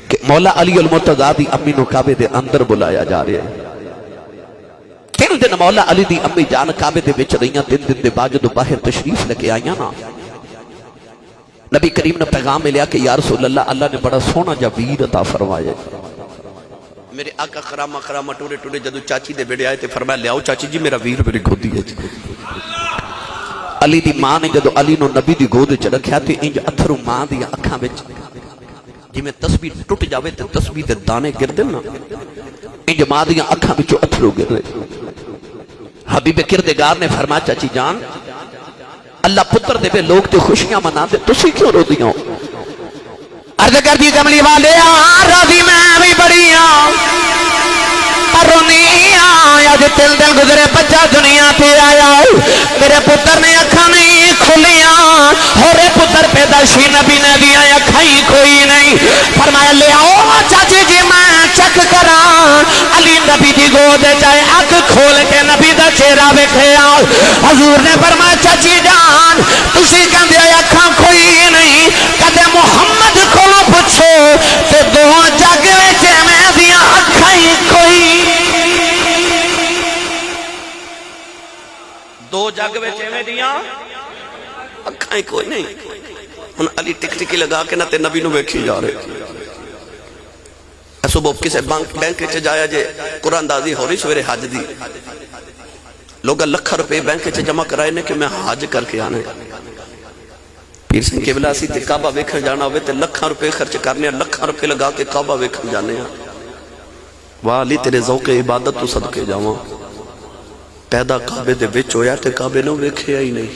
کہ مولا علی المرتضیٰ دی امی نو کعبے دے اندر بلایا جا رہا ہے. 3 دن مولا علی دی امی جان کعبے دے وچ رہیاں. 3 دن دے بعد جدوں باہر تشریف لے کے آئیاں نا نبی کریم نے پیغام ملیا کہ یا رسول اللہ اللہ نے بڑا سونا جا ویر عطا فرمایا. میرے آقا خرامہ ٹورے ٹورے جدو چاچی دے بیڑے آئے تے فرمایا لے آؤ چاچی جی میرا ویر میری گودی ہے. علی دی ماں نے جدو علی نو نبی دی گود وچ رکھیا تے انج اتھرو ماں دی اکھاں وچ جی میں تسبیح ٹوٹ جاوے تے تسبیح دے دانے گر دے نا انج ماں دی اکھاں وچوں اتھرو گر رہے. حبیب کردگار نے فرمایا چاچی جان اللہ پتر دے بے لوگ تے خوشیاں منا دے تسی کیوں رو دیاں؟ عرض کر دی کملی والے راضی میں بھی بڑی پر رونی آج دل گزرے بچہ دنیا تے آیا میرے پتر نے اکھاں نہیں کھلیاں ہورے پتر پیدا شی نبی نے دیا اکھائی کوئی نہیں. فرمایا لے آؤ چاچی جی میں چک کراں. علی نبی دی گود جائے اکھ کھول کے نبی دا چہرہ ویکھیا. حضور نے فرمایا چاچی جان تسی کہندے اکھاں کوئی نہیں کدے محمد کولوں پوچھو تے 2 جگ وچ میں دیاں اکھائی کوئی 2 جگ وچ میں دیاں اکھائی کوئی نہیں. ہن علی ٹک ٹکی لگا کے نہ تے نبی نو ویکھی جا رہے. صبح کسے بینک وچ جایا جے قرآن اندازی ہو رہی سویرے حج دی لوگ لکھ روپے بینک وچ جمع کرائے نے کہ میں حج کر کے آنے. پیر سنگھ قبلہ سی تے کعبہ ویکھن جانا ہوئے تے لکھاں روپے خرچ کرنے لکھاں روپے لگا کے کعبہ ویکھن جانے ہیں. واہ علی تیرے ذوق عبادت تو صدقے جاواں پیدا کعبے دے وچ ہویا تے کعبے نو ویکھیا ہی نہیں.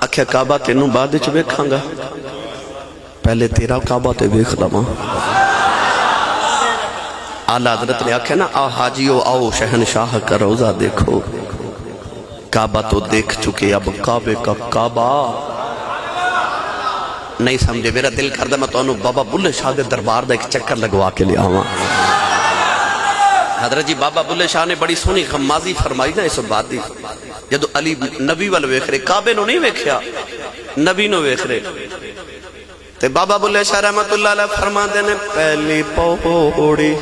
آکھیا کعبہ تینوں بعد وچ ویکھاں گا پہلے تیرا کعبہ تے ویکھ لواں. اعلیٰ حضرت نے آکھیا نا آ حاجیو آؤ شہنشاہ کا روزہ دیکھو کعبہ تو دیکھ چکے اب کعبے کا کعبہ نہیں سمجھے. میرا دل کردہ میں تو انہوں بابا بلے شاہ دے دربار دا ایک چکر لگوا کے لیا ہوا. حضرت جی بابا بلے شاہ نے بڑی سونی غمازی فرمائی نا اس بات دی جدو علی نبی وال ویکھ رہے کعبے نو نہیں ویکھیا نبی نو ویکھ رہے تے بابا بلے شاہ رحمت اللہ علیہ فرما دینے پہلی پوڑی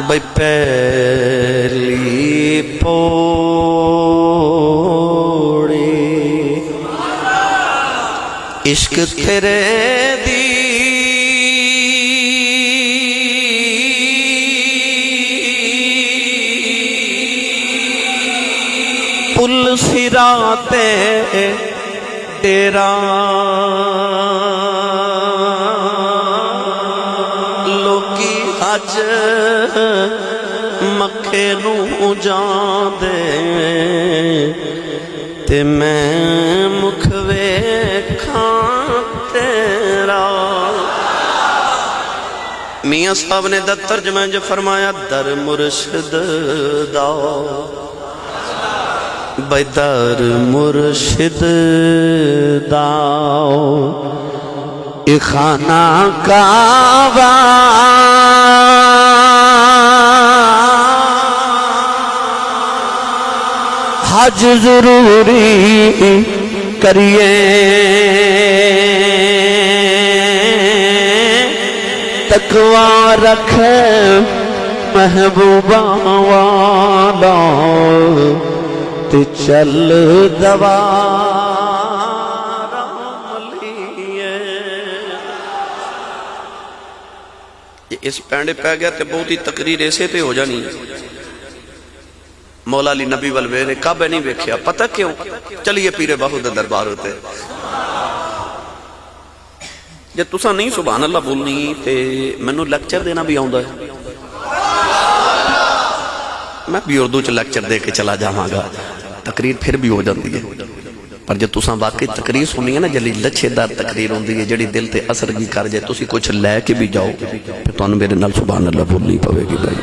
بھئی پہلی پوڑی عشق تیرے دی پل سراتے تیرا لوکی حج مکے نو جان دے تے میں مکھ ویکھاں تیرا. میاں صاحب نے دا ترجمہ جو فرمایا در مرشد دا بیدار مرشد داؤ خانہ کعبہ حج ضروری کریے تقوی رکھ محبوبہ والا تے چل دوارا لیے. اس پینڈے پہ گیا تے بہت ہی تقریر ایسے تے ہو جانی. مولا علی نبی والوے نے کعبہ نہیں ویکھیا پتہ کیوں چلیے پیر باہو دے دربار ہوتے. جے تساں نہیں سبحان اللہ بولنی تے منو لیکچر دینا بھی آؤں ہے میں بھی اردو چ لیکچر دے کے چلا جاواں گا تقریر پھر بھی ہو جاندی ہے. پر جے تساں واقعی تقریر سنی ہے نا جلی لچھے دار تقریر ہوندی ہے جڑی دل تے اثر بھی کر جائے تسی کچھ لے کے بھی جاؤ پھر تانوں میرے نال سبحان اللہ بولنی پوے گی بھائی.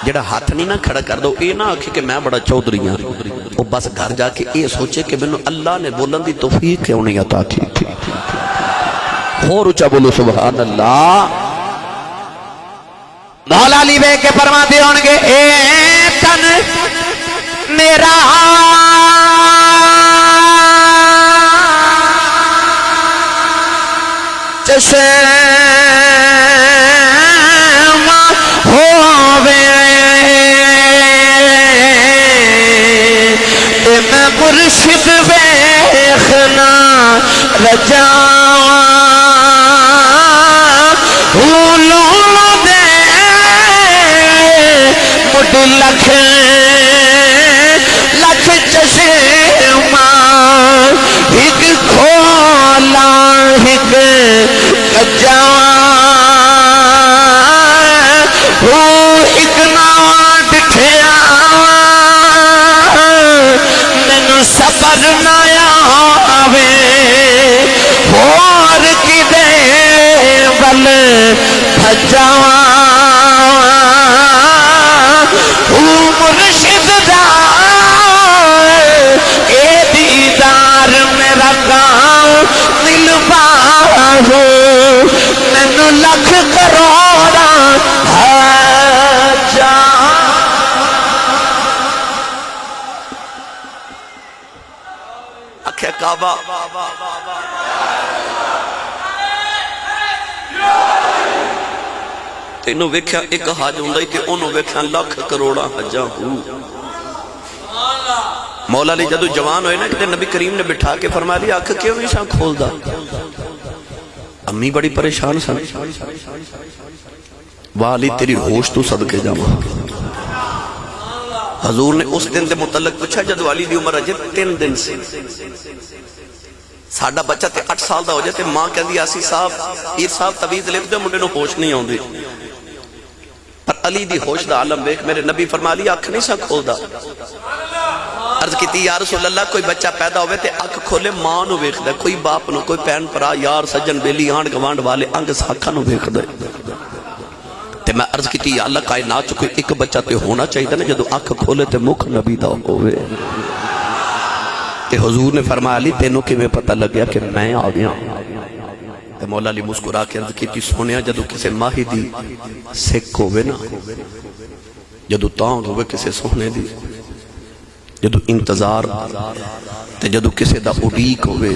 جڑا ہاتھ نہیں نہ کھڑا کر دو اے نہ آکھے کہ میں بڑا چودھری ہاں وہ بس گھر جا کے اے سوچے کہ مینوں اللہ نے بولن دی توفیق کیوں نہیں عطا کی. اور اونچا بولو سبحان اللہ. مولا علی بے کے فرماتے ہوں گے اے تن میرا جسے ہووے تے میں مرشد ویکھنا رجاواں لولو دے مڈ لکھ لکھ چشماں ہک کھولا ہک کجاواں ایک نواں ڈٹھیا مینوں صبر نہ آوے ہور کدے ول بھجاواں مرشد دا اے دیدار میرا گاؤں دل باہو مینوں لکھ کروڑا آکھے کعبہ تینوں ویکھیا ایک حج ہوندا تے اونوں ویکھیا لکھ کروڑا حجاں ہو مولا علی جدو جوان ہوئے نا کہ نبی کریم نے بٹھا کے فرما لیا آنکھ کیوں نہیں شاہ کھول دا امی بڑی پریشان سن والی تیری ہوش تو صدقے جاما حضور نے اس دن دے متعلق پوچھا جدو علی دی عمر اجے 3 دن سے ساڑھا بچہ تے 8 سال دا ہو جائے تے ماں کہہ دی آسی صاحب یہ صاحب طویز لکھ دے منڈے نو ہوش نہیں ہوں دی پر علی دی ہوش دا عالم بیک میرے نبی فرما لیا آنکھ نہیں سا کھول دا عرض کی تھی یا رسول اللہ کوئی بچہ پیدا ہوئے تے آنکھ کھولے ماں نو بیک دے کوئی باپ نو کوئی پین پرا یار سجن بیلی آنڈ گوانڈ والے آنگ ساکھا نو بیک دے تے میں عرض کی تھی یا اللہ کائنات چکے ایک بچہ تے ہونا چاہیے تھا نا جدو آنکھ کھولے تے مکھ نبی دا ہوئے تے حضور نے فرمایا علی تینوں کی میں پتہ لگ گیا کہ میں آ گیا تے مولا علی مسکرا کے عرض کی تھی سونیا جدو کسے ماہی دی سکھ ہوئے نا جدو تانگ ہوئے کسے سونے دی جدو انتظار تے جدو کسے دا اڈیک ہوئے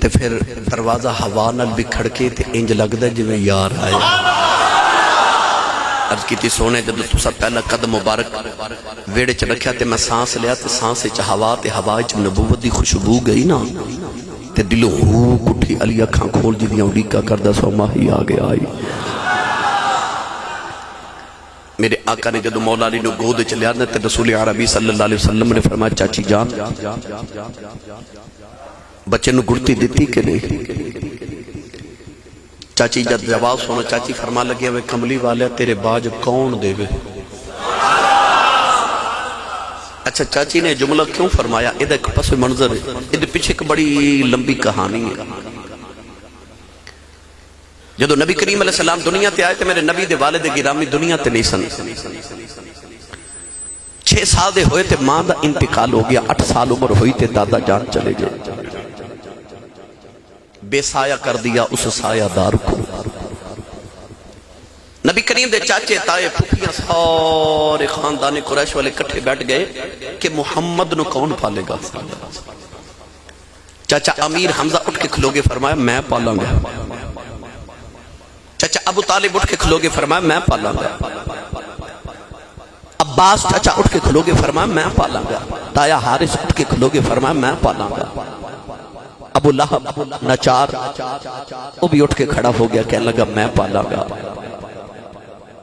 تے پھر دروازہ ہوا نال بھی کھڑکے تے انج لگ دے جو یار آئے عرض کی تھی سونے جدو تسا پہلا قدم مبارک ویڑے چ رکھیا تے میں سانس لیا تے سانس چ ہوا تے ہوا چ نبوت دی خوشبو گئی نا تے دلوں ہو کٹھی علی اکھاں کھول جدیاں اڈیکا کردہ سو ماہی آگے آئی میرے آقا نے جدو مولا علی نو گود چلیا نا تے رسول عربی صلی اللہ علیہ وسلم نے فرمایا چاچی جان بچے نو گڑتی دیتی کہ نہیں چاچی جد جواب سونا چاچی فرما لگیا وہ کملی والے تیرے باج کون دے وے اچھا چاچی نے جملہ کیوں فرمایا ادھا ایک پس منظر ہے ادھا پیچھے ایک بڑی لمبی کہانی ہے جدو نبی کریم علیہ السلام دنیا تے آئے تھے میرے نبی دے والد گرامی دنیا تے نہیں سن 6 سال دے ہوئے تے ماں دا انتقال ہو گیا 8 سال عمر ہوئی تے دادا جان چلے گئے بے سایہ کر دیا اس سایہ دار کو نبی کریم دے چاچے تائے پھوپیاں سارے خاندان قریش والے کٹھے بیٹھ گئے کہ محمد نو کون پالے گا چاچا امیر حمزہ اٹھ کے کھلوگے فرمایا میں پالاں گا چاچا ابو طالب اٹھ کے کھلوگے فرمایا میں پالاں گا عباس چاچا اٹھ کے کھلوگے فرمایا میں پالاں گا تایا حارث اٹھ کے کھلوگے فرمایا میں پالاں گا ابو لہب نچار وہ بھی اٹھ کے کھڑا ہو گیا کہنے لگا میں پالاں گا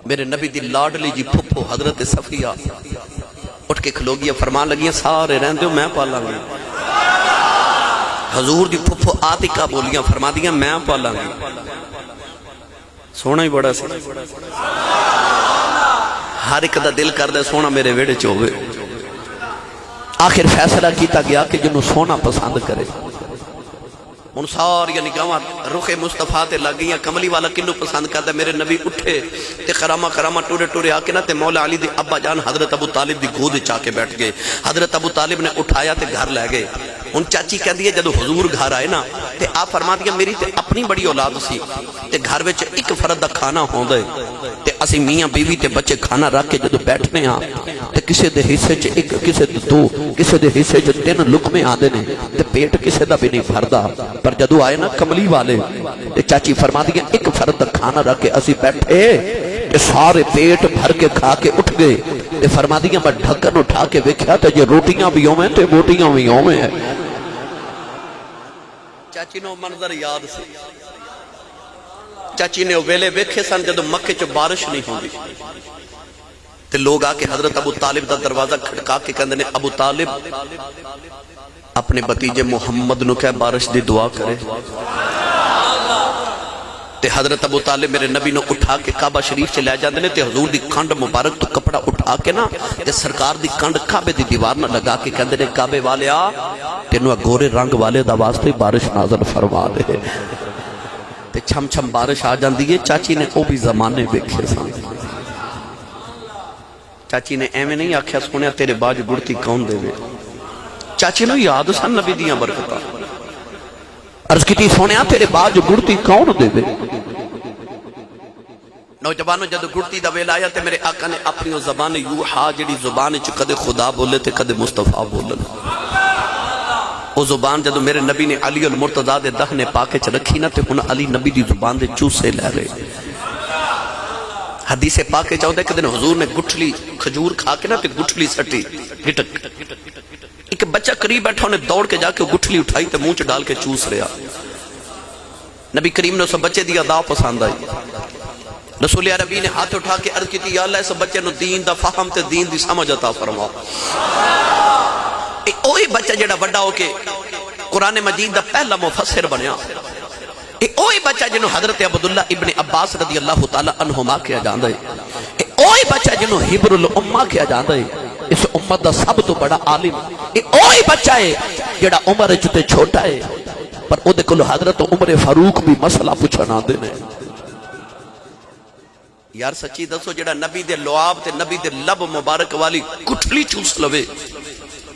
میرے نبی دی لاڈلی جی پھپھو حضرت صفیہ اٹھ کے کھلوگیا فرمان لگیا سارے رہن دیو میں پالاں گا حضور دی پھپھو آتکہ بولیاں فرما دیا میں پالاں گا سونا ہی بڑا سی ہر ایک دا دل کر دے سونا میرے ویڑے چوہے آخر فیصلہ کیتا گیا کہ جنہوں سونا پسند کرے ان ساری نگاہاں رخ مصطفیٰ تے لگیاں کملی والا کنو پسند کرتا میرے نبی اٹھے تے خرامہ خرامہ ٹورے ٹورے آکے نا تے مولا علی دی ابا جان حضرت ابو طالب دی گود چاکے بیٹھ گئے حضرت ابو طالب نے اٹھایا تے گھر لے گئے ان چاچی کہہ دیئے جدو حضور گھر آئے نا تے آپ فرما دیا میری تے اپنی بڑی اولاد سی تے گھر وچ ایک فرد دا کھانا ہوں دے تے اسی میاں بیوی تے بچے کھانا رکھ کے جدو بیٹھنے ہاں تے کسی دے حصے چ ایک، کسی دے دو، کسی دے حصے چ 3 لقمے آندے نے تے پیٹ کسی دا بھی نہیں بھردا۔ پر جدو آئے نا کملی والے تے چاچی فرما دی ایک فرد دا کھانا رکھ کے اسی بیٹھے تے سارے پیٹ بھر کے کھا کے اٹھ گئے تے فرما دی میں ڈھکن اٹھا کے ویکھیا تے جے روٹیاں بھی ہوویں تے بوٹیاں بھی ہوویں۔ چاچی نو منظر یاد سی، چاچی نے ویلے ویکھے سن جدو مکے چ بارش نہیں ہوندی تے لوگ آ کے حضرت ابو طالب دا دروازہ کھڑکا کے کہندے نے ابو طالب اپنے بتیجے محمد نو کہ بارش دی دعا کرے۔ تے حضرت ابو طالب میرے نبی نو اٹھا کے کعبہ شریف سے لے جاندے نے تے حضور دی کھنڈ مبارک تو کپڑا اٹھا کے نا تے سرکار دی کھنڈ کعبے دی دیوار نہ لگا کے کہندے نے کعبے والیا تینوں گورے رنگ والے دا واسطے بارش نازل فرما دے تے چھم چھم بارش آ جاندی ہے۔ چاچی نے او بھی زمانے ویکھے سن۔ چاچی نے ایویں نہیں آکھیا سنیا تیرے باج گڑتی کون دے وے، چاچی نو یاد سن نبی دیاں برکتاں۔ عرض کیتی سونیا تیرے باج گڑتی کون دے وے؟ نوجوانوں جدو گڑتی دا ویلا آیا تے میرے آقا نے اپنی زبان یوحا جڑی زبان چ کدے خدا بولے تے کدے مصطفیٰ بولن، او زبان جدو میرے نبی نے علی المرتضیٰ دے دہنے پاکے چ رکھی نا تے ہن علی نبی دی زبان دے چوسے لے رہے۔ حدیث پاکے چاہتا ہے کہ دن حضور نے گٹھلی کھجور کھا کے نا تے گٹھلی سٹی گٹک، ایک بچہ قریب بیٹھا انہیں دوڑ کے جا کے گٹھلی اٹھائی تے منہ چ ڈال کے چوس رہا۔ نبی کریم نے اس بچے دی ادا پسند آئی، رسول عربی نے ہاتھ اٹھا کے عرض کی تھی یا اللہ اس بچے نو دین دا فہم تے دین دی سمجھ عطا فرما۔ اوہی بچہ جڑا وڈا ہو کے قرآن مجید دا پہلا مفسر بنیا، اوہی بچہ جنہوں حضرت عبداللہ ابن عباس رضی اللہ تعالی عنہما کیا جاندہ ہے، اوہی بچہ جنہوں حبر الامہ کیا جاندہ ہے، اس امت دا سب تو بڑا عالم، اوہی بچہ ہے جڑا عمر جتے چھوٹا ہے پر او دے کلو حضرت عمر فاروق بھی مسئلہ پوچھنا دینے۔ یار سچی دسو جڑا نبی دے لعاب تے نبی دے لب مبارک والی کٹھلی چوس لوے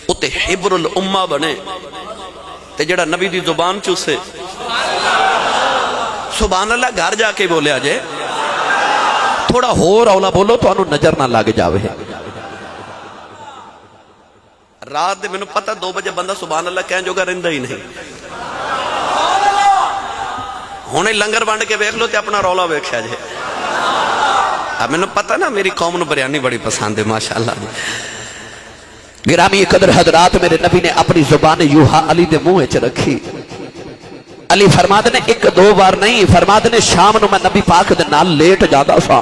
او تے حبر الامہ بنے، تے جڑا نبی دی زبان چوسے سبحان اللہ گھر جا کے بولے آجے تھوڑا ہو رولا بولو تو انہوں نظر نہ لگ جاوے۔ رات دے میں نے پتہ 2 بجے بندہ سبحان اللہ کہن جو گا رندہ ہی نہیں، ہونے لنگر بانڈ کے بیک لو تے اپنا رولا بیک جائے۔ اب میں نے پتہ نا میری قوم نے بریانی بڑی پسند ہے ماشاءاللہ۔ گرامی قدر حضرات میرے نبی نے اپنی زبان یوحا علی دے منہ وچ رکھی۔ علی فرماتے نے 1-2 بار نہیں، فرماتے نے شام نو میں نبی پاک دے نال لیٹ جاتا سا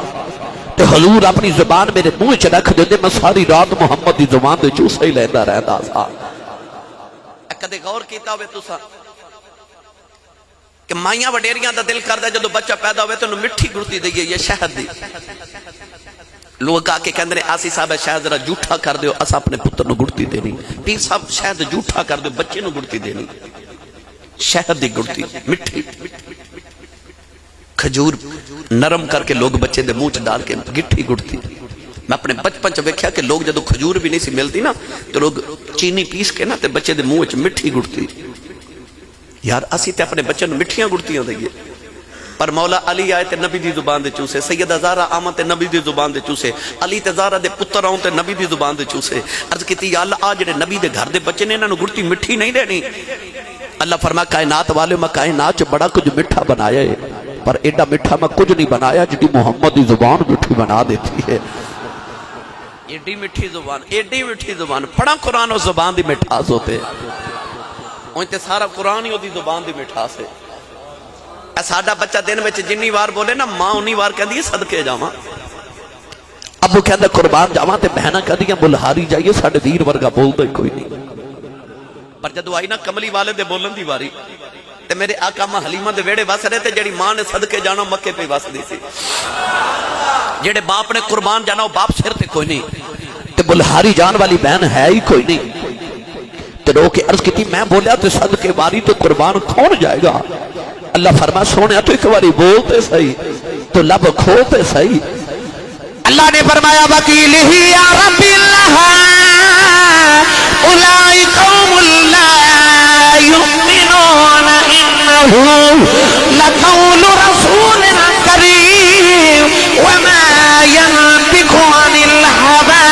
تے حضور اپنی زبان میرے منہ وچ رکھ دیندے، میں ساری رات محمد دی زبان دے چوسا ہی لیندا رہندا سا۔ کدے غور کیتا ہوئے تساں کہ مائیاں وڈیریاں دا دل کردا جدوں بچہ پیدا ہوئے تو مٹھی گڑتی دئیے یہ شہد دی، لوگ آ کے کہندے نے آسی صاحب شہد ذرا جھوٹا کر دیو اسا اپنے پتر نو گڑتی دینی، پیر صاحب شہد جھوٹا کر دیو بچے نو گڑتی دینی، شہد دی گڑتی مٹھی کھجور نرم کر کے لوگ بچے دے منہ چ ڈال کے گٹھی گڑتی۔ میں اپنے بچپن چ ویکھیا کہ لوگ جدوں کھجور بھی نہیں سی ملتی نا تو لوگ چینی پیس کے نا تے بچے دے منہ وچ مٹھی گڑتی۔ یار اسی تے اپنے بچے نو مٹھیاں گڑتیاں دئیے، پر مولا علی آئے تے نبی دی زبان دے چوسے، سیدہ زہرا آمن تے نبی دی زبان دے چوسے، علی تے زہرا دے پتر آؤں تے نبی دی زبان دے چوسے۔ عرض کیتی یا اللہ آج جڑے نبی دے گھر دے بچے نے انہاں نو گڑتی مٹھی نہیں دینی۔ اللہ فرما کائنات والے میں کائنات چ بڑا کچھ مٹھا بنایا ہے پر ایڈا مٹھا میں کچھ نہیں بنایا جڑی محمد دی زبان مٹھی بنا دیتی ہے۔ ایڈی مٹھی زبان، ایڈی مٹھی زبان، پڑھا قرآن و زبان دی مٹھاس ہوتے ان تے سارا قرآن ہی دی زبان دی مٹھاس ہے۔ اے ساڈا بچہ دن وچ جنی وار بولے نا ماں انہی وار کہندی ہے صدقے جاواں، ابو کہندا قربان جاواں تے بہناں کہندیاں بلہاری جائیے ساڈے ویر ورگا بولدا ہی کوئی نہیں۔ پر جدو آئی نا کملی والے دے بولن دی واری تے میرے آقا ماں حلیمہ دے ویڑے وس رہے تے جڑی ماں نے صدقے جانا مکے پہ وس دی سی، جڑے باپ نے قربان جانا وہ باپ سر تے کوئی نہیں تے بلہاری جان والی بہن ہے ہی کوئی نہیں تے رو کے عرض کی میں بولیا تے صدقے واری تو قربان کون جائے گا؟ اللہ فرما سونے تو ایک باری بولتے صحیح تو لب کھولتے صحیح۔ اللہ نے فرمایا وکیلہ یا رب اللہ اولائی قوم لا یؤمنون انہو لقول رسول کریم وما ينطق عن الهوى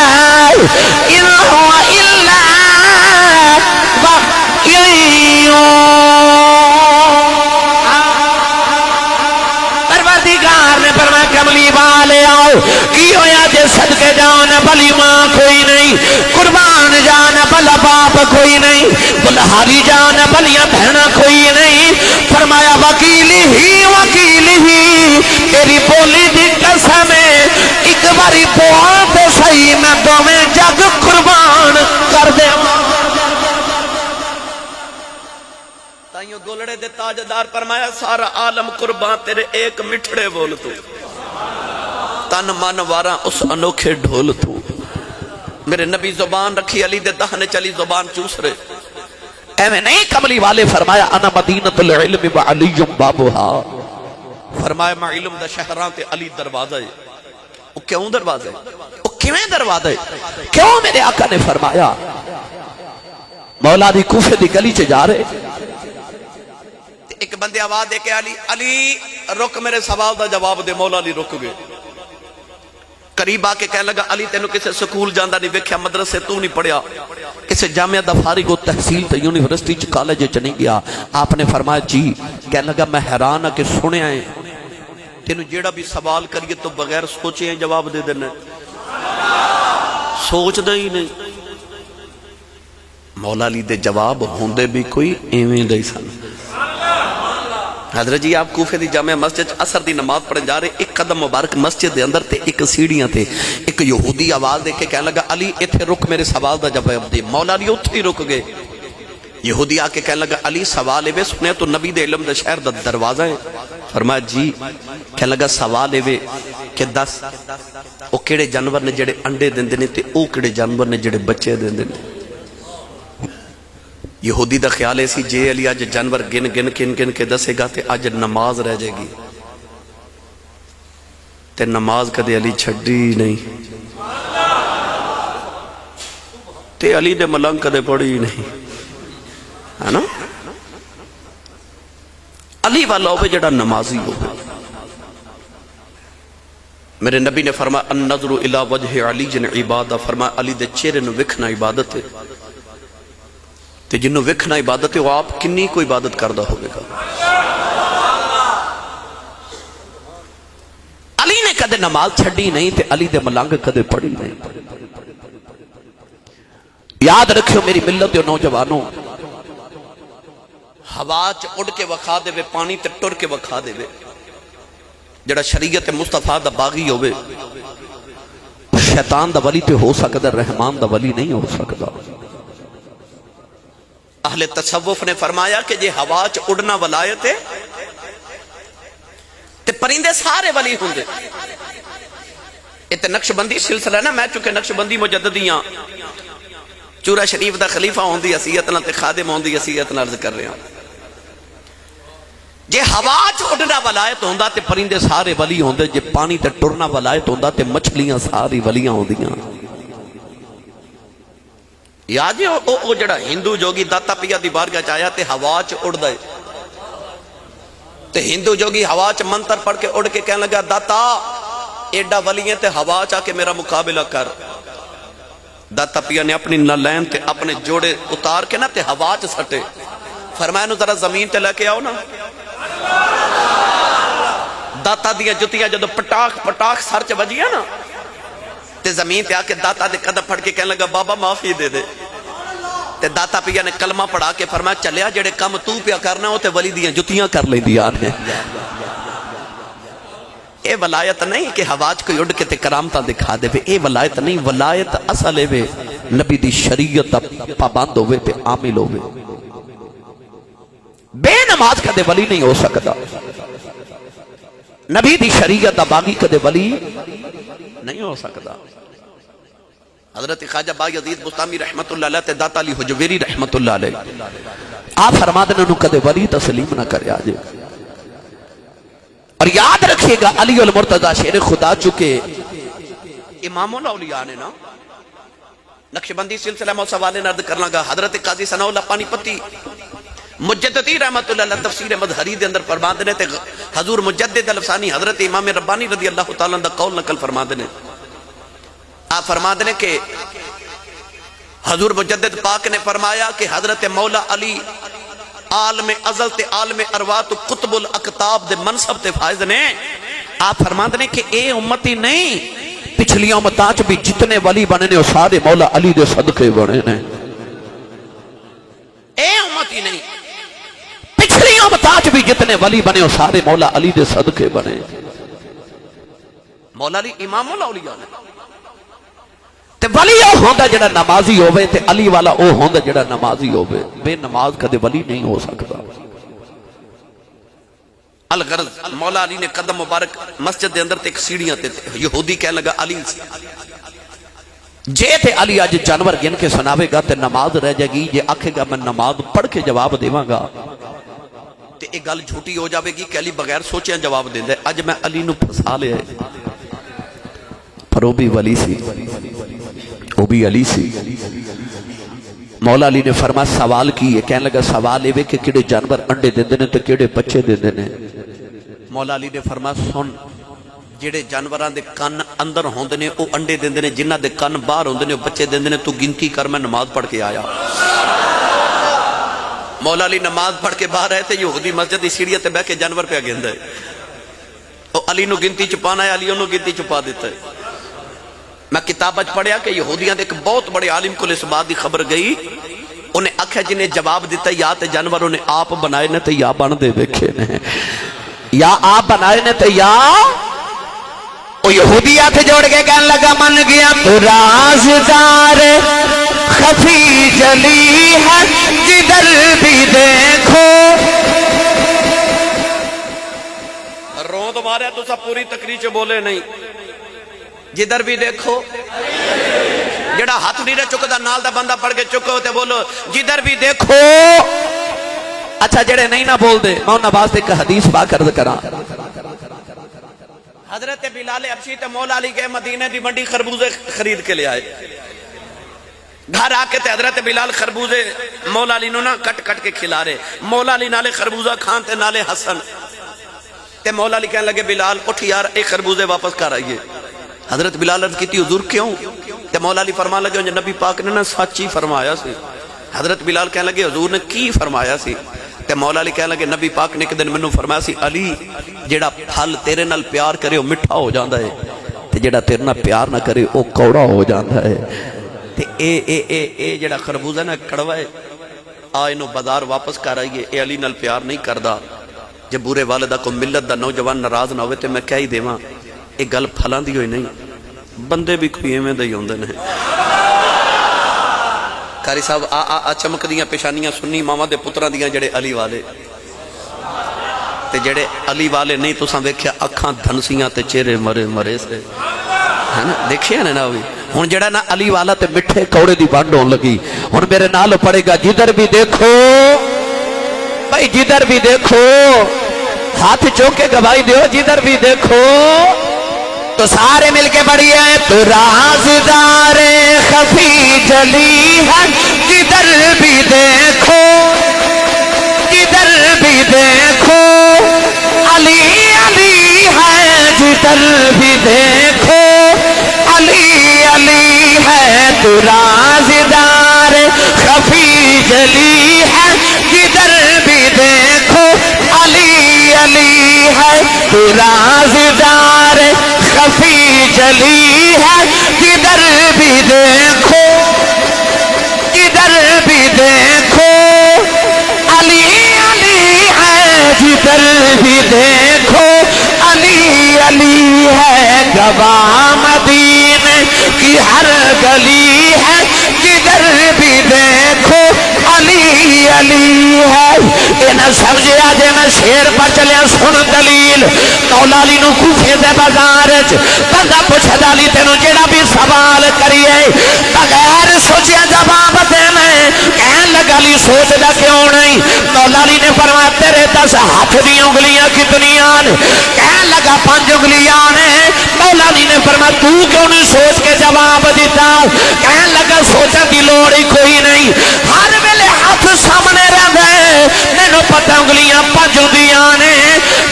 کوئی نہیں، بلہاری جان بلیاں بہنا کوئی نہیں۔ فرمایا وکیل ہی تیری بولی دی قسم ایک باری پوا تے صحیح میں دوویں جگ قربان کر دے۔ تائیوں گولڑے دے تاجدار فرمایا سارا عالم قربان تیرے ایک مٹھڑے بول تو، تن من وارا اس انوکھے ڈھول تو۔ میرے نبی زبان رکھی علی دے دہنے چلی زبان چوس رہے، ایویں نہیں کملی والے فرمایا انا مدینۃ العلم و علی بابھا، فرمایا میں علم دا شہراں تے علی دروازہ ہے۔ وہ کیوں دروازہ ہے؟ وہ کیویں دروازہ ہے؟ کیوں میرے آقا نے فرمایا مولا دی کوفے دی گلی چ جا رہے، ایک بندے آواز دے کے علی رک میرے سوال دا جواب دے، مولا علی رک گئے، قریب آ کے کہنے لگا علی تینوں کسے سکول جاندہ نہیں ویکھیا، مدرسے تو نہیں پڑھیا، کسے جامعہ دا فارغ و تحصیل تے یونیورسٹی چ کالج چ نہیں گیا؟ آپ نے فرمایا جی۔ کہنے لگا میں حیران ہاں کہ سنے آئے تینوں جیڑا بھی سوال کریے تو بغیر سوچے ہیں جواب دے دینا، سوچ دے ہی نہیں۔ مولا علی دے جواب ہوندے بھی کوئی ایویں دے سن۔ حضرت جی آپ کوفے دی جامعہ مسجد اثر دی نماز پڑھن جا رہے، ایک قدم مبارک مسجد دے اندر تے ایک سیڑھیاں تے ایک یہودی آواز دے کے کہنے لگا علی ایتھے رک میرے سوال دا جواب دے۔ مولا علی اتھے ہی رک گئے۔ یہودی آ کے کہنے لگا علی سوال ایوے سنے تو نبی دے علم دے شہر دا دروازہ ہے؟ فرمایا جی۔ کہنے لگا سوال ایوے کہ دس او کیڑے جانور نے جڑے انڈے دیندے نے تے او کیڑے جانور نے جڑے بچے دیندے نے؟ یہودی دا خیال ایسی جے علی آج جانور گن کے دسے گا تے آج نماز رہ جائے گی، تے نماز کدے علی چھڑی نہیں، تے علی دے ملنگ کدے پڑی نہیں، ہے نا؟ علی والا ہوئے جڑا نمازی ہوئے۔ میرے نبی نے فرمایا النظر الى وجہ علی جن عبادہ، فرمایا علی دے چہرے نو وکھنا عبادت ہے، تے جنہوں وکھنا عبادت ہے وہ آپ کنی کو عبادت کردہ ہوئے گا۔ علی نے کدے نماز چھڑی نہیں تے علی دے ملنگ کدے پڑی نہیں۔ یاد رکھو میری ملت و نوجوانوں، ہوا چ اڑ کے وکھا دے وے، پانی تے ٹر کے وکھا دے وے، جڑا شریعت مصطفیٰ دا باغی ہوئے شیطان دا ولی تے ہو سکتا، رحمان دا ولی نہیں ہو سکتا۔ اہل تصوف نے فرمایا کہ یہ ہوا چ اڑنا ولایت ہے تے پرندے سارے ولی ہوندے۔ یہ نقش بندی سلسلہ نا، میں چونکہ نقش بندی مجددیاں چورا شریف دا خلیفہ ہوندی اسیتنا تے خادم ہوندی اسیتنا عرض کر رہے ہیں۔ جے ہوا چ اڑنا ولایت ہوندا تے پرندے سارے ولی ہوندے، جے پانی تے ٹرنا ولایت ہوندا تے مچھلیاں ساری ولیاں ہوندیاں۔ یا جی او جڑا ہندو جوگی داتا پیا دی بارگاہ چایا تے ہوا چ اڑ دے، تے ہندو جوگی ہوا چ منتر پڑھ کے اڑ کے کہنے لگا داتا ایڈا ولی ہے تے ہوا چا کے میرا مقابلہ کر۔ داتا پیا نے اپنی نالین تے اپنے جوڑے اتار کے نا تے ہوا چ سٹے، فرمایا نو ذرا زمین تے لے کے آؤ نا۔ داتا دیا جتیاں جدو پٹاخ سر چ بجیاں نا تے زمین تے آکے داتا دے قدم پھڑ کے کہنے لگا بابا معافی دے دے۔ تے داتا پیا نے کلمہ پڑھا کے فرمایا چلیا جڑے کم تو پیا کرنا ہو تے ولی دیاں جتیاں کر لیں دیا نے۔ اے ولایت نہیں کہ ہواج کوئی اڑ کے تے کرامتہ دکھا دے، اے ولایت نہیں، ولایت اصل ہے نبی دی شریعت پابند ہوئے تے عامل ہوئے۔ بے نماز کدے ولی نہیں ہو سکتا، نبی دی شریعت باغی کدے ولی نہیں ہو سکتا۔ حضرت خواجہ با یزید بستامی رحمت اللہ علیہ تے داتا علی حجویری رحمت اللہ علیہ آپ فرما دینا نو کدے ولی تسلیم نہ کرے آجے۔ اور یاد رکھیے گا علی المرتضی شیر خدا چکے امام الاولیاء نے نا نقش بندی سلسلہ موسوالے نرد کرنا گا۔ حضرت قاضی ثناء اللہ پانی پتی مجددی رحمت اللہ علیہ تفسیر مظہری دے اندر فرما دینے تے حضور مجدد الفسانی حضرت امام ربانی رضی اللہ تعالیٰ دا قول نقل فرما دینے۔ آپ فرما دینے کہ حضور مجدد پاک نے فرمایا کہ حضرت مولا علی عالم ازل تے عالم ارواح تو قطب الاقطاب دے منصب تے فائز نے۔ آپ فرما دینے کہ اے امتی نہیں، پچھلی امتاں چ بھی جتنے ولی بنے نے وہ سارے مولا علی دے صدقے بنے نے۔ وچ بھی جتنے ولی بنے وہ سارے مولا علی دے صدقے بنے. مولا علی امام الاولیاء نے. تے ولی وہ ہوندا جڑا نمازی ہوے تے علی والا وہ ہوندا جڑا نمازی ہوے. بے نماز کدے ولی نہیں ہو سکتا. الغرض مولا علی نے قدم مبارک مسجد دے اندر تے ایک سیڑھیاں تے یہودی کہنے لگا علی جے تے علی اج جانور گن کے سناوے گا تے نماز رہ جائے گی. جے آکھے گا میں نماز پڑھ کے جواب دیواں گا تے ایک گل جھوٹی ہو جاوے گی کہ علی بغیر سوچے جواب دیندا ہے. اج میں علی نو پھسا لیا ہے پر وہ بھی ولی سی, وہ بھی علی سی. مولا علی نے فرمایا سوال کی ہے. کہنے لگا سوال یہ کہ کیڑے جانور انڈے دیندے نے تے کیڑے بچے دیندے نے. مولا علی نے فرمایا سن جڑے جانوراں دے کن اندر ہوندے نے او انڈے دیندے نے, جنہاں دے کن باہر ہوندے نے او بچے دیندے نے. تو گنتی کر میں نماز پڑھ کے آیا. مولا علی نماز پڑھ کے باہر آئے تے یہودی مسجد دی سیڑھی تے بیٹھ کے جانور پہ گیندا ہے. او علی نو گنتی چ پانا ہے, علی انہوں گنتی چ پا دیتا ہے. میں کتاب اچ پڑھیا کہ یہودیاں دے ایک بہت بڑے عالم کو اس بات دی خبر گئی. انہیں آکھیا جنہیں جواب دیتا یا تے جانور انہیں آپ بنائے نے تے یا بن دے دیکھے نے, یا آپ بنائے نے تے یا. وہ یہودی ہاتھ جوڑ کے کہنے لگا من گیا تو رازدار خفی جلی ہے جدھر بھی دیکھو. رو تو مارے تو سب پوری تقریر چ بولے نہیں. جدھر بھی دیکھو جڑا ہاتھ نہیں رہ چکا نال دا بندہ پڑھ کے چکو تے بولو جدھر بھی دیکھو. اچھا جڑے نہیں نہ بول دے میں انہاں واسطے ایک حدیث پاک عرض کراں. حضرت بلال حبشی تے مولا علی گئے مدینے دی منڈی خربوزے خرید کے لے آئے. گھر آ کے تے حضرت بلال خربوزے مولا علی نو نا کٹ کٹ کے کھلا رہے. مولا علی نالے خربوزہ کھان تے نالے حسن. تے مولا علی کہنے لگے بلال اٹھ یار ایک خربوزے واپس کر آئیے. حضرت بلال عرض کی تھی حضور کیوں؟ تے مولا علی فرمان لگے جو نبی پاک نے نا سچ ہی فرمایا سی. حضرت بلال کہنے لگے حضور نے کی فرمایا سی؟ تے مولا علی کہنے لگے نبی پاک نے ایک دن منوں فرمایا سی علی جیڑا پھل تیرے نال پیار کرے وہ مٹھا ہو جاندا ہے تے جیڑا تیرے نال پیار نہ کرے وہ کوڑا ہو جاندا ہے. تے اے جیڑا خربوزہ نا کڑوا ہے آ اینو بازار واپس کر آئیے. اے علی نال پیار نہیں کردا. جے برے والدہ کو ملت دا نوجوان ناراض نہ ہوئے تے میں کہہ ہی دیواں ایک گل پھلاں دی ہوئی نہیں. بندے بھی کوئی ایویں دے ہی ہوندے نے. قاری صاحب آ چمک دیاں پیشانیاں سنی ماواں دے پتراں دیاں جڑے علی والے تے جڑے علی والے نہیں تساں ویکھیا اکھاں دھنسیاں تے چہرے مرے مرے سے ہے نا دیکھیا نے نا. ہن جڑا نا علی والا تے مٹھے کوڑے دی بانڈ ہون لگی. ہن میرے نال پڑے گا جدھر بھی دیکھو بھائی جدھر بھی دیکھو ہاتھ چوک کے گواہی دیو جدھر بھی دیکھو. تو سارے مل کے پڑھیے تو رازدار خفی جلی ہے جدھر بھی دیکھو جدھر بھی دیکھو علی علی ہے جدھر بھی دیکھو علی علی ہے تو رازدار خفی جلی ہے جدھر بھی دیکھو علی علی ہے تو رازدار خفی جلی ہے جدھر بھی دیکھو جدھر بھی دیکھو علی علی ہے جدھر بھی دیکھو علی علی ہے. گواہ مدینے کی ہر گلی ہے جدھر بھی دیکھو علی علی ہے. یہ نہ سمجھیا جے میں شیر پر چلیا سن دلیل. مولا علی نو کوفے دے بازار وچ بندہ پوچھدا علی تینوں جیڑا بھی سوال کریے بغیر سوچیا جواب دینا. کہن لگا علی سوچدا کیوں نہیں؟ مولا علی نے فرمایا تیرے 10 ہاتھ دی انگلیاں کتنیاں نے؟ کہن لگا 5 انگلیاں نے. مولا علی نے فرمایا تو کیوں نہیں سوچ کے جواب دیتا؟ کہن لگا سوچن دی لوڑ ہی کوئی نہیں. ہر ویلے ہاتھ سامنے رہندا ہے مینوں پتہ انگلیاں 5 ہوندیاں نے.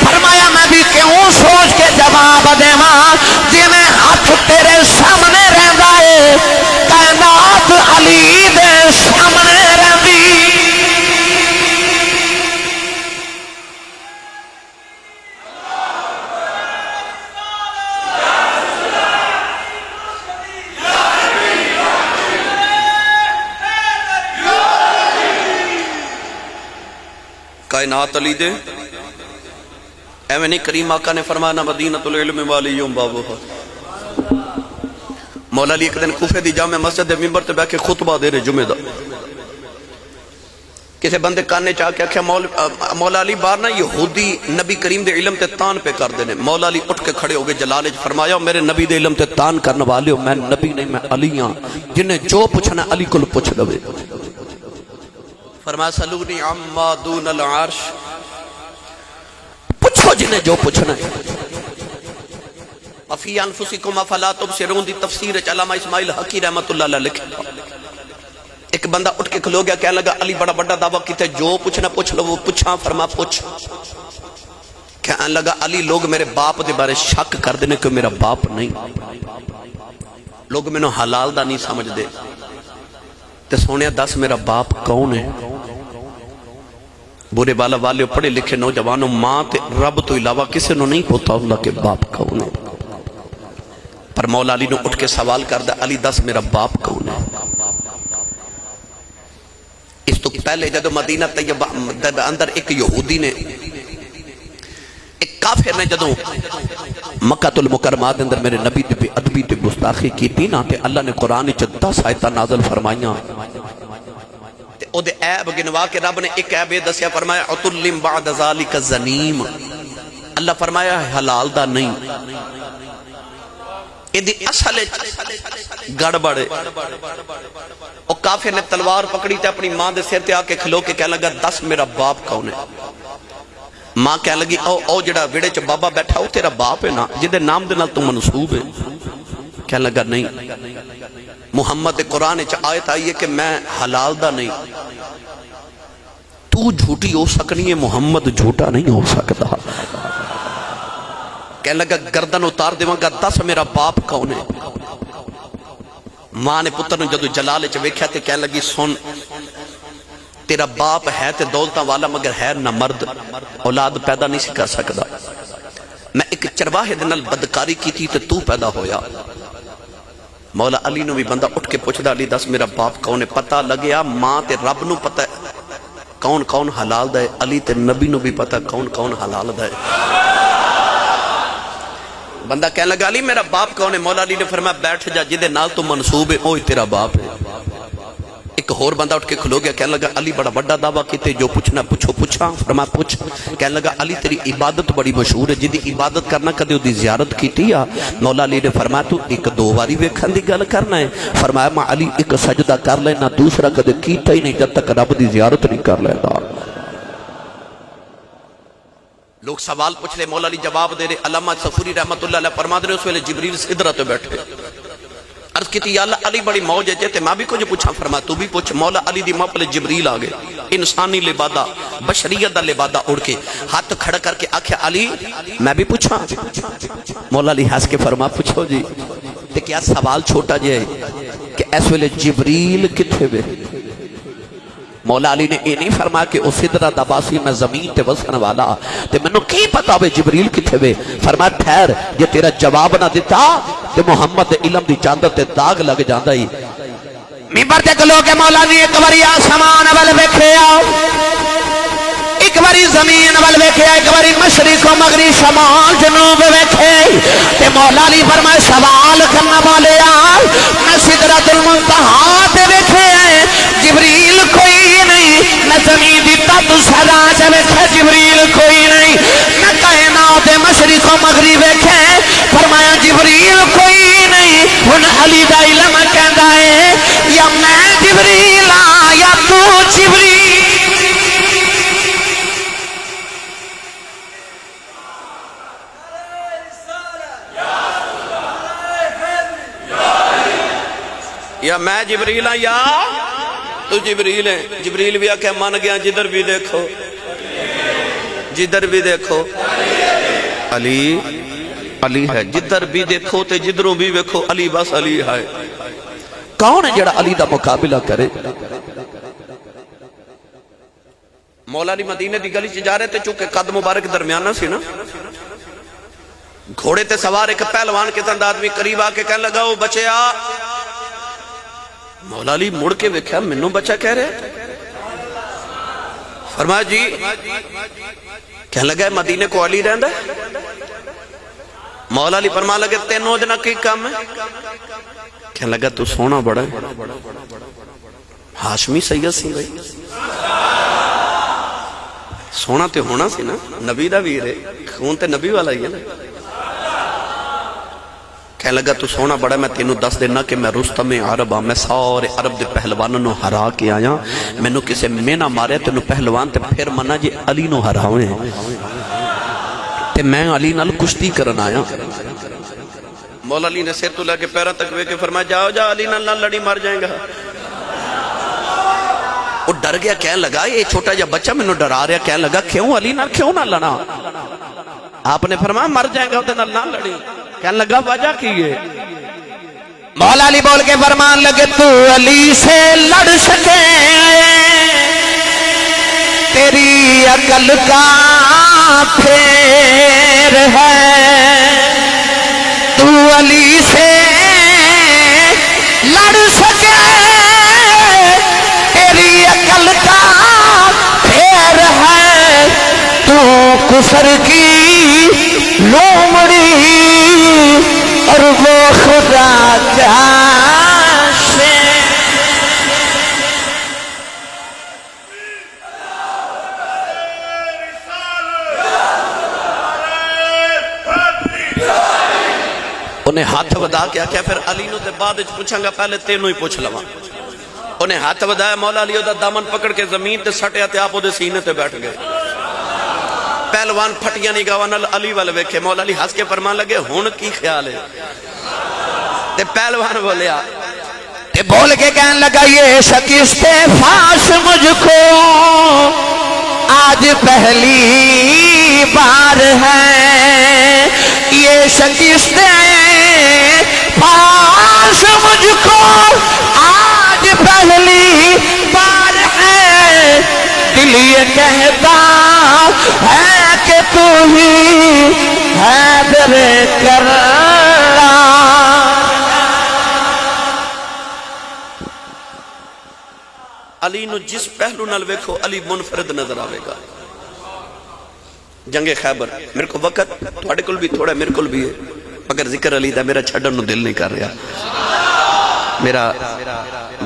فرمایا میں بھی کیوں سوچ کے جواب دیواں جے میں ہاتھ تیرے سامنے رہندا ہے کائنات علی دے سامنے رہندی. کائنات علی دے ایویں نہیں، کریم آقا نے فرمایا نہ مدینۃ العلم والی یوم بابوہا۔ مولا علی ایک دن کوفے دی جامع مسجد دے ممبر تے بیٹھ کے خطبہ دے رہے جمعے دا، کسے بندے کانے چاہ کے آکھیا مولا علی بار نا یہودی نبی کریم دے علم تے تان پہ کر دینے۔ مولا علی اٹھ کے کھڑے ہو گئے، جلال فرمایا میرے نبی دے علم تے تان کرنے والے ہو، میں نبی نہیں، میں علی ہاں، جنہیں جو پوچھنا علی کو پوچھ لوے۔ فرمایا سلونی عما دون العرش، پوچھو جنہیں جو پوچھنا ہے۔ وفی انفسکم افلا تبصرون دی تفسیر علامہ اسماعیل حقی رحمت اللہ علیہ لکھا۔ ایک بندہ اٹھ کے کھلو گیا، کہنے لگا علی بڑا بڑا دعویٰ کیتے، جو پوچھنا پوچھ لو۔ وہ پوچھا، فرما پوچھ۔ کہنے لگا علی لوگ میرے باپ دے بارے شک کر دینے کہ میرا باپ نہیں، لوگ میں نے حلال دا نہیں سمجھ دے، تے سونیا دس میرا باپ کون ہے؟ برے والا والے پڑھے لکھے نوجوانوں، ماں تے رب تو علاوہ کسے نو نہیں پوتا ہوں کہ باپ کون ہے۔ پر مولا علی نے اٹھ کے سوال کردہ، علی دس میرا باپ کون ہے؟ اس تو پہلے جدو مدینہ طیبہ اندر ایک یہودی نے، ایک کافر نے جدو مکہ المکرمات اندر میرے نبی تے بے ادبی تے گستاخی کی تھی نا، تے اللہ نے قرآن 10 آیتاں نازل فرمائیاں، تے او دے عیب گنوا کے رب نے ایک عیب دسیا، فرمایا عطلم بعد ذالک زنیم، اللہ فرمایا حلال دا نہیں، ایدی اصل گڑبڑ ہے۔ او کافر نے تلوار پکڑی تے اپنی ماں دے سر تے آکے کھلو کے کہنے لگا دس میرا باپ کون ہے؟ ماں کہنے لگی او جڑا ویڑے چ بابا بیٹھا او تیرا باپ ہے نا، جدے نام دے نال تو منصوب ہے؟ کہنے لگا نہیں، محمد قرآن چ آیت آئی ہے کہ میں حلال دا نہیں، تو جھوٹی ہو سکنی ہے، محمد جھوٹا نہیں ہو سکتا۔ کہنے لگا گردن اتار دیواں گا، دس میرا باپ کون ہے؟ ماں نے پتر نے جدو جلال چ ویکھیا تے کہنے لگی سن، تیرا باپ ہے تے دولتاں والا مگر ہے نہ مرد، اولاد پیدا نہیں کر سکدا، میں ایک چرواہے دے نال بدکاری کی تھی تے تو پیدا ہویا۔ مولا علی نو بھی بندہ اٹھ کے پوچھدا علی دس میرا باپ کون ہے؟ پتہ لگیا ماں تے رب نو پتہ کون کون حلال دا ہے، علی تے نبی نو بھی پتہ کون کون حلال دا ہے۔ بندہ کہنے لگا علی میرا باپ کون ہے؟ مولا علی نے فرمایا بیٹھ جا، جدے نال تو منصوب ہے اوہی تیرا باپ ہے۔ ایک اور بندہ اٹھ کے کھلو گیا، کہنے لگا علی بڑا بڑا دعویٰ کیتے، جو پوچھنا پوچھو۔ پوچھا، فرمایا پوچھ۔ کہنے لگا علی تیری عبادت بڑی مشہور ہے، جدی عبادت کرنا کدے دی زیارت کیتی یا؟ مولا علی نے فرمایا تو ایک دو باری ویکھن دی گل کرنا ہے؟ فرمایا میں علی ایک سجدہ کر لینا، دوسرا کدے کیتا ہی نہیں جب تک رب دی زیارت نہیں کر لینا۔ لوگ سوال پوچھ لے، مولا علی جواب دے رہے۔ علامہ صفوری رحمت اللہ علیہ فرما دے رہے اس ویلے جبریل سدرہ تے بیٹھے، عرض کی تھی یا اللہ علی بڑی موج ہے تے میں بھی کچھ پوچھا، فرما تو بھی پوچھ۔ مولا علی دی ماں پہلے جبریل آگئے، انسانی لبادہ بشریت دا لبادہ اڑ کے ہاتھ کھڑا کر کے آکھیا علی میں بھی پوچھا؟ مولا علی ہنس کے فرما پوچھو جی۔ تے کیا سوال چھوٹا جی ہے کہ اس ویلے جبریل کتھے وے؟ مولا علی نے یہ نہیں فرمایا کہ او سدرہ دا باسی میں زمین تے وسن والا تے منو کی پتا ہوئے جبریل کتھے وے؟ فرمایا ٹھہر، یہ تیرا جواب نہ دیتا تے محمد علم دی چاندر تے داغ لگ جاندہ ہی۔ ممبر تے کلو کے مولا علی ایک باری آسمان ول ویکھے آؤ، ایک باری زمین ول ویکھے، ایک باری مشرق و مغرب شمال جنوب ویکھے تے مولا علی فرمائے سوال کرنا والے آؤ، میں سدرۃ المنتہا تے ویکھے جبریل کوئی نہیں، نہ زمین دی تت سرا چ ویکھے جبریل کوئی نہیں، نہ کائنات مشرق و مغرب ویکھے، فرمایا جبریل کوئی نہیں۔ ہن علی دا علم کہندا ہے یا میں جبریل ہاں یا تو جبریل۔ یا میں جبریل ہاں یا تو جبریل ہے۔ جبریل بھی آکے مان گیا، جدھر بھی دیکھو جدھر بھی دیکھو علی علی ہے، جدھر بھی دیکھو تے جدھروں بھی دیکھو علی، بس علی ہے۔ کون ہے جڑا علی دا مقابلہ کرے؟ مولا علی مدینے دی گلی چ جا رہے تھے، چونکہ قد مبارک درمیانہ سی نا، گھوڑے تے سوار ایک پہلوان کے تند آدمی قریب آ کے کہنے لگا او بچیا۔ مولا علی مڑ کے ویکھیا، منو بچہ کہہ رہے؟ فرمایا جی کہنے لگا مدینے کو علی رہندا ہے؟ مولا علی فرما لگے تینوں جنا کی کام ہے؟ کہنے لگا تو سونا بڑا ہے، ہاشمی سید سی بھائی، سونا تے ہونا سی نا، نبی دا ویر ہے، خون تے نبی والا ہی ہے نا۔ کہنے لگا تو سونا بڑا ہے، میں تینوں دس دینا کہ میں رستم عرب ہاں، میں سارے عرب دے پہلوانوں نو ہرا کے آیا، مینوں کسے میں نہ مارے تینوں پہلوان تے پھر منا جی علی نو ہراویں تے میں علی نال کشتی کرن آیا۔ مولا علی نے سر تو لے کے پیروں تک وے کے فرمایا جاؤ جا علی نال نہ لڑی مر جائیں گا۔ وہ ڈر گیا، کہنے لگا یہ چھوٹا جا بچہ مینوں ڈرا رہا، کہنے لگا کیوں علی نال کیوں نہ لڑا؟ آپ نے فرمایا مر جائیں گا تے نال نہ لڑی۔ کہنے لگا وجہ کی ہے؟ مولا علی بول کے فرمان لگے تو علی سے لڑ سکے تیری عقل کا پھیر ہے، تو علی سے لڑ سکے تیری عقل کا پھیر ہے، تو کفر کی لومڑی اور وہ خدا کا شیر۔ انہیں ہاتھ ودا کے آکھیا پھر علی نو تے بعد وچ پوچھاں گا، پہلے تینوں ہی پوچھ لواں۔ انہیں ہاتھ ودایا، مولا علی دا دامن پکڑ کے زمین تے سٹیا تے آپ دے سینے تے بیٹھ گئے۔ پہلوان پھٹیاں نہیں گاواں علی والے ویکھے، مولا علی ہنس کے فرمان لگے ہن کی خیال ہے؟ تے پہلوان بولیا تے بول کے کہنے لگا یہ شکست فاش مجھ کو آج پہلی بار ہے، یہ شکست فاش مجھ کو آج پہلی بار ہے، دل یہ کہتا ہے کہ تو ہی حیدر کرار۔ علی نو جس پہلو نال ویکھو علی منفرد نظر آوے گا۔ جنگ خیبر میرے کو وقت تھوڑے کل بھی تھوڑا میرے کل بھی ہے، مگر ذکر علی دا میرا چھڑن نو دل نہیں کر رہا۔ میرا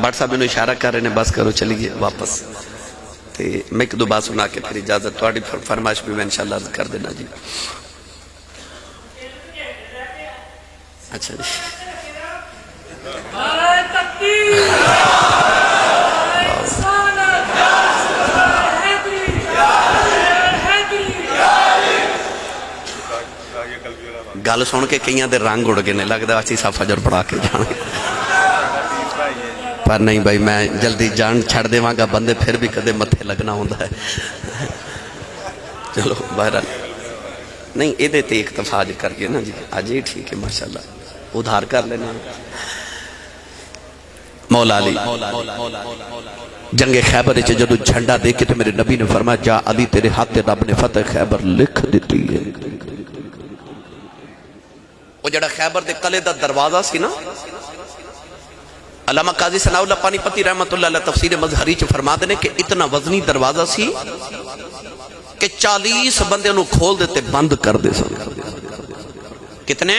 بٹ صاحب انہوں اشارہ کر رہے ہیں بس کرو چلیے واپس، میں ایک دو بات سنا کے پھر اجازت تھوڑی فرمائش بھی میں انشاءاللہ عرض کر دینا جی۔ اچھا جی گل سن کے کئیاں دے رنگ اڑ گئے نے، لگدا اسی صاف فجر پڑھا کے جان، پر نہیں بھائی میں جلدی جان چھڑ دیواں گا، بندے پھر بھی کدے متھے لگنا ہوندا ہے۔ چلو بہرحال نہیں ادھے تے اکتفا کر کے نا جی آج ہی ٹھیک ہے ماشاءاللہ، ادھار کر لینا۔ مولا علی جنگ خیبر وچ جدو جھنڈا دے کے تو میرے نبی نے فرمایا جا علی تیرے ہاتھ رب نے فتح خیبر لکھ دیتی ہے۔ وہ جڑا خیبر دے قلعے دا دروازہ سی نا، علامہ قاضی ثناء اللہ پانی پتی رحمت اللہ علیہ تفسیر مظہری چ فرما دینے کہ اتنا وزنی دروازہ سی کہ 40 بندے انہوں کھول دیتے بند کر دے سن۔ کتنے؟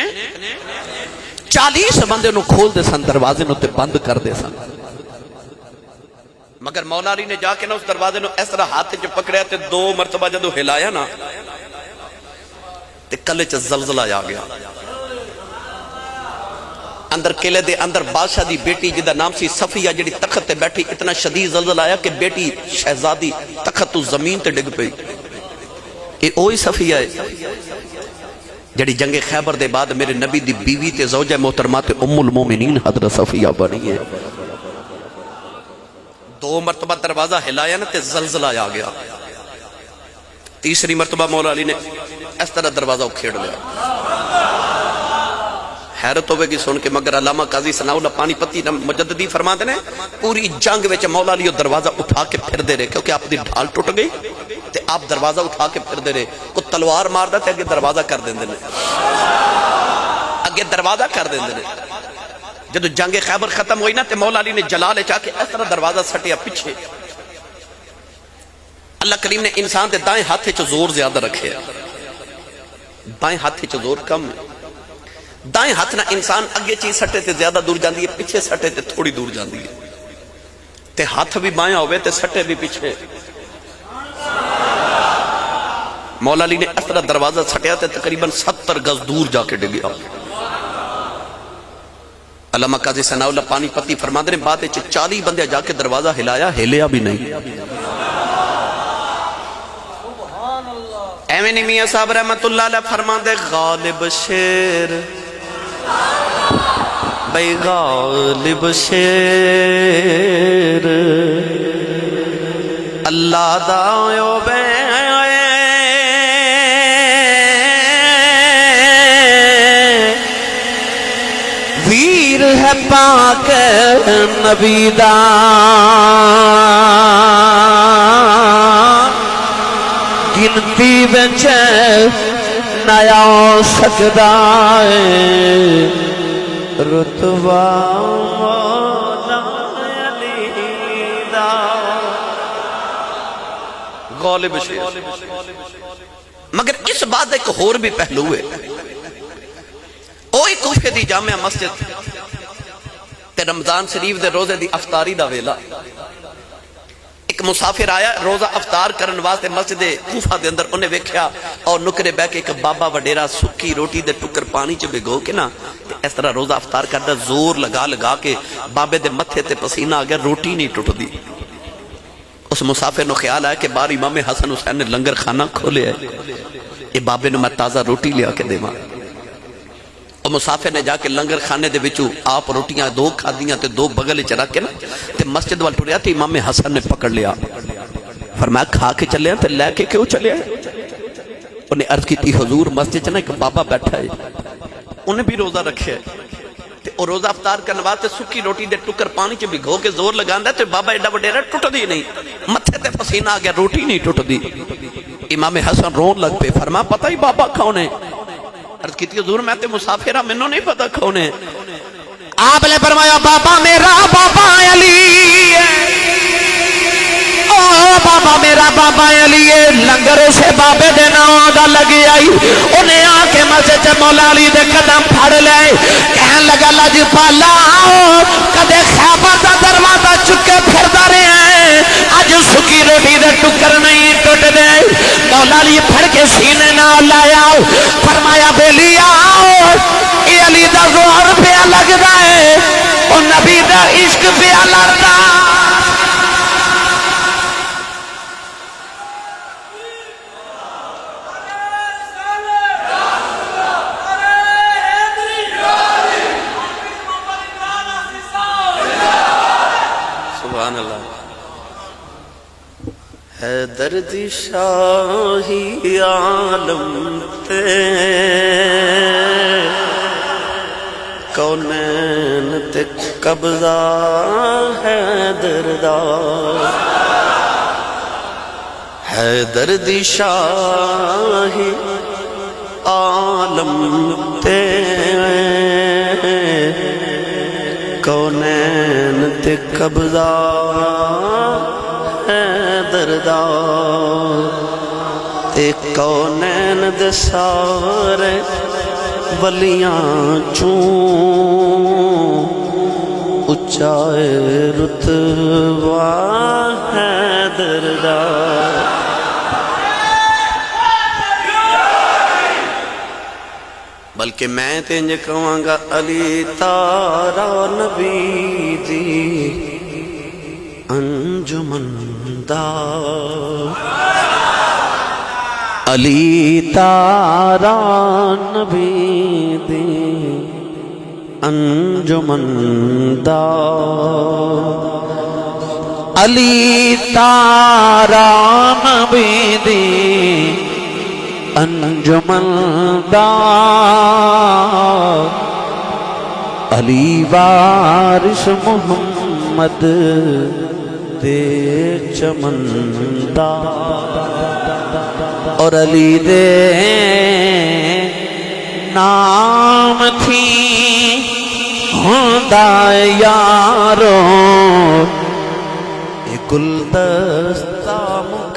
40 بندے انہوں کھول دے سن، دروازے انہوں تے بند کر دے سن۔ مگر مولا علی نے جا کے نا اس دروازے انہوں اس طرح ہاتھ جو پکڑیا تے 2 مرتبہ جدو ہلایا نا تے قلعے چ زلزلہ آ گیا۔ اندر قلعے دے اندر بادشاہ دی بیٹی جدا نام سی صفیہ جڑی تخت تے بیٹھی، اتنا شدید زلزلہ آیا کہ بیٹی شہزادی تخت تو زمین تے ڈگ پئی۔ یہ اوہی صفیہ ہے جڑی جنگ خیبر دے بعد میرے نبی دی بیوی تے زوجہ محترمہ تے ام المومنین حضرت صفیہ بنی ہے۔ 2 مرتبہ دروازہ ہلایا نا تے زلزلہ آ گیا۔ تیسری مرتبہ مولا علی نے اس طرح دروازہ کھیڑ لیا۔ حیرت ہوئے گی سن کے، مگر علامہ قاضی ثناء اللہ پانی پتی مجددی فرما دینے پوری جنگ وچ مولا علی دروازہ اٹھا کے پھر دے رہے، کیونکہ آپ دی ڈھال ٹوٹ گئی تے آپ دروازہ اٹھا کے پھر دے رہے۔ کو تلوار مار دا تے اگے دروازہ کر دیں دینے، اگے دروازہ کر دیں دینے۔ جدو جنگ خیبر ختم ہوئی نا تے مولا علی نے جلال چاہ کے اس طرح دروازہ سٹیا پیچھے۔ اللہ کریم نے انسان دے دائیں ہاتھے چ زور زیادہ رکھے ہے، بائیں ہاتھے چ زور کم ہے۔ دائیں ہاتھ نہ انسان اگے چیز سٹے تے زیادہ دور جاندی ہے، پیچھے سٹے تے تھوڑی دور جاندی ہے، تے ہاتھ بھی بائیں ہوئے تے سٹے بھی پیچھے۔ مولا علی نے اس طرح دروازہ سٹیا تے تقریباً 70 گز دور جا کے ڈگیا۔ علامہ قاضی ثناء اللہ پانی پتی فرماندے نے بعد 40 بندے جا کے دروازہ ہلایا، ہلیا بھی نہیں۔ ایویں نہیں میاں صاحب رحمت اللہ علیہ فرماندے غالب شیر بھئی غالب شیر اللہ دایو بے ویر ہے پاک نبی دا گنتی بچ نیا سکدا ہے رتبہ مولا علی دا غالب شیر۔ مگر اس بات ایک اور بھی پہلو ہے، اوہی کوفے دی جامعہ مسجد تے رمضان شریف دے روزے دی افطاری دا ویلا، ایک مسافر آیا روزہ افطار کرن واسطے مسجد کوفہ دے اندر، انہیں ویکھیا اور نکرے بہ کے ایک بابا وڈیرا سکی روٹی دے ٹکر پانی چ بھگو کے نا اس طرح روزہ افطار کردا، زور لگا لگا کے بابے دے متھے تے پسینہ آ گیا، روٹی نہیں ٹوٹ دی۔ اس مسافر نو خیال آیا کہ بار امام حسن حسین نے لنگر خانہ کھولے ہے، یہ بابے نو میں تازہ روٹی لیا کے دیواں۔ اور مسافر نے جا کے لنگر خانے دے وچوں آپ روٹیاں 2 کھادیاں تے 2 بغل چ رکھ کے نا تے مسجد وال ٹریا تے امام حسن نے پکڑ لیا، فرمایا کھا کے چلے ہیں تے لے کے کیوں چلے ہیں؟ انہیں عرض کی تھی حضور مسجد چ نا ایک بابا بیٹھا ہے، انہیں بھی روزہ رکھے ہے تے اور روزہ افطار کرنے واسطے سکی روٹی دے ٹکر پانی چ بھگو کے زور لگاندا تے بابا ایڈا وڈیرا ٹٹ دی نہیں، متھے تے پسینہ آ گیا، روٹی نہیں ٹٹ دی۔ امام حسن رون لگ پے، فرمایا پتہ ہی بابا کون ہے؟ عرض کی تھی حضور میں تے مسافر ہاں، مینوں نہیں پتہ کون ہے۔ آپ نے فرمایا بابا میرا بابا علی ہے، او بابا میرا بابا علی ہے، لنگر سے بابے دے نام دا لگی آئی، انہیں آ کے مسجد مولا علی دے قدم پھڑ لے، کہن لگا لاجی پالا کدے خیبر دا دروازہ چکے پھردا رہے ہیں، اج سکی روٹی دے ٹکر نہیں ٹوٹ دے۔ مولا علی پھڑ کے سینے نہ لایا، فرمایا بیلی آؤ، اے علی دا زور پہ لگدا ہے، او نبی دا عشق پہ لڑدا۔ سبحان اللہ۔ ہے درد شاہی عالم تے کونین تے قبضہ ہے دردار، ہے درد شاہی عالم تے کونین تے قبضہ دردار، تے کونین دے سارے ولیاں چوں اچائے رتبہ ہے دردار۔ بلکہ میں تینج کہاں گا علی تارا نبی دی انجمن دا، علی تارا نبی دی انجمن دا، علی تارا نبی دی انجمن دا، علی وارث محمد دے چمن دا، اور علی دے نام تھی ہوندا یارو، گلدستہ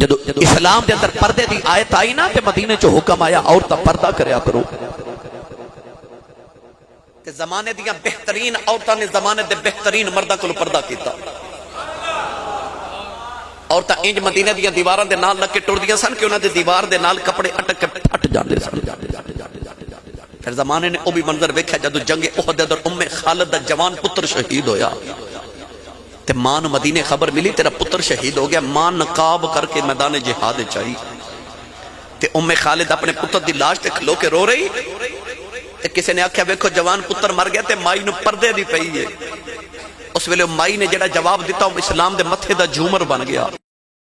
جدو اسلام دے اندر پردے دی آیت آئی نا تے مدینے چو حکم آیا عورتاں پردہ کریا کرو، تے زمانے دیاں بہترین عورتاں نے زمانے دے بہترین مرداں کو پردہ کیتا۔ عورتاں انج مدینے دیاں دیواراں دے نال لگ کے ٹر دیاں سن کہ انہاں دے دیوار دے نال کپڑے اٹک کے پھٹ جاندے سن۔ پھر زمانے نے او بھی منظر ویکھیا جدو جنگ احد دے اندر ام خالد دا جوان پتر شہید ہویا تے ماں نوں مدینے خبر ملی تیرا پتر شہید ہو گیا، ماں نقاب کر کے میدان جہاد چاہی تے ام خالد اپنے پتر دی لاش تے کھلو کے رو رہی تے کسی نے آکھیا ویکھو جوان پتر مر گیا تے مائی نوں پردے دی پئی ہے۔ اس ویلے مائی نے جڑا جواب دیتا وہ اسلام دے متھے دا جھومر بن گیا۔